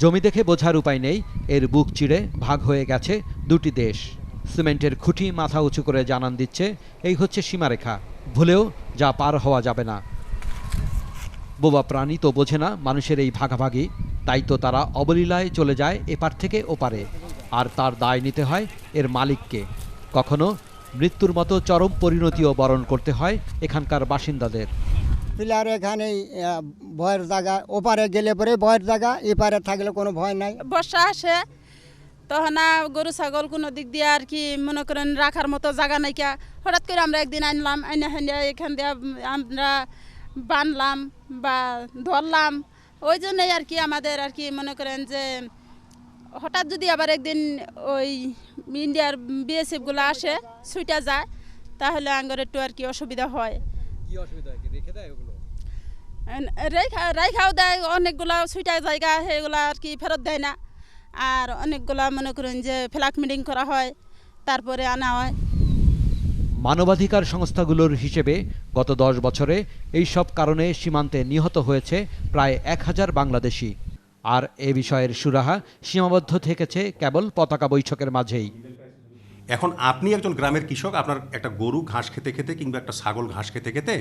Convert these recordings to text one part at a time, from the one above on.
জমি দেখে বোঝার উপায় নেই, এর বুক চিরে ভাগ হয়ে গেছে দুটি দেশ। সিমেন্টের খুঁটি মাথা উঁচু করে জানান দিচ্ছে এই হচ্ছে সীমারেখা, ভুলেও যা পার হওয়া যাবে না। বোবা প্রাণী তো বোঝে না মানুষের এই ভাগাভাগি, তাই তো তারা অবলীলায় চলে যায় এপার থেকে ওপারে, আর তার দায় নিতে হয় এর মালিককে। কখনো মৃত্যুর মতো চরম পরিণতিও বরণ করতে হয় এখানকার বাসিন্দাদের। পিলার এখানে ভয়ের জায়গা, ওপারে গেলে পরে ভয়ের জায়গা, এপারে থাকলে কোনো ভয় নাই। বর্ষা আসে তখন গরু ছাগল কোনো দিক দিয়ে আর কি মনে করেন রাখার মতো জায়গা নাইকা। হঠাৎ করে আমরা একদিন আনলাম, এখান দিয়ে আমরা বানলাম বা ধরলাম। ওই জন্যই আর কি আমাদের আর কি মনে করেন যে হঠাৎ যদি আবার একদিন ওই ইন্ডিয়ার বিএসএফগুলো আসে ছুটে যায়, তাহলে আঙ্গর একটু আর কি অসুবিধা হয়। রেখাও দেয়, অনেকগুলো ছুটা জায়গা সেগুলো আর কি ফেরত দেয় না। আর অনেকগুলা মনে করেন যে ফ্ল্যাগ মিটিং করা হয়, তারপরে আনা হয়। মানবাধিকার সংস্থাগুলোর হিসেবে গত 10 বছরে এই সব কারণে সীমান্তে নিহত হয়েছে প্রায় 1000 বাংলাদেশি। আর এ বিষয়ের সুরাহা সীমাবদ্ধ থেকেছে কেবল পতাকা বৈঠকের মাঝেই। এখন আপনি একজন গ্রামের কৃষক, আপনার একটা গরু ঘাস খেতে খেতে কিংবা একটা ছাগল ঘাস খেতে খেতে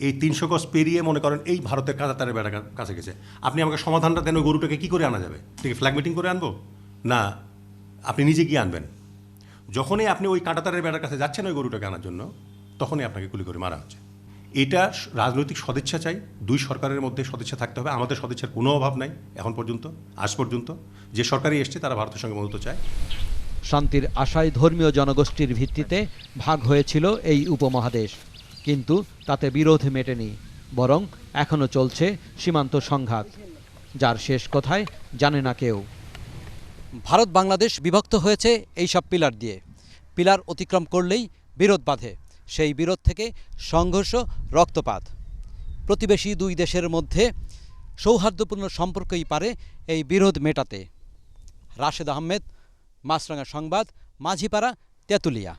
এই 300 গজ পেরিয়ে মনে করেন এই ভারতের কাঁটাতারের বেড়ার কাছে গেছে। আপনি আমাকে সমাধানটা দেন, ওই গরুটাকে কী করে আনা যাবে? ঠিক ফ্ল্যাগ মিটিং করে আনবো না আপনি নিজে গিয়ে আনবেন? যখনই আপনি ওই কাঁটাতারের বেড়ার কাছে যাচ্ছেন ওই গরুটাকে আনার জন্য, তখনই আপনাকে গুলি করে মারা হচ্ছে। এটা রাজনৈতিক সদিচ্ছা চাই, দুই সরকারের মধ্যে সদিচ্ছা থাকতে হবে। আমাদের সদিচ্ছার কোনো অভাব নাই এখন পর্যন্ত, আজ পর্যন্ত। যে সরকারই এসছে তারা ভারতের সঙ্গে বন্ধুত্ব চায়। শান্তির আশায় ধর্মীয় জনগোষ্ঠীর ভিত্তিতে ভাগ হয়েছিল এই উপমহাদেশ, কিন্তু তাতে বিরোধ মেটেনি, বরং এখনও চলছে সীমান্ত সংঘাত, যার শেষ কোথায় জানে না কেউ। ভারত বাংলাদেশ বিভক্ত হয়েছে এই সব পিলার দিয়ে। পিলার অতিক্রম করলেই বিরোধ বাধে, সেই বিরোধ থেকে সংঘর্ষ, রক্তপাত। প্রতিবেশী দুই দেশের মধ্যে সৌহার্দ্যপূর্ণ সম্পর্কই পারে এই বিরোধ মেটাতে। রাশেদ আহমেদ, মাছরাঙা সংবাদ, মাঝিপাড়া, তেঁতুলিয়া।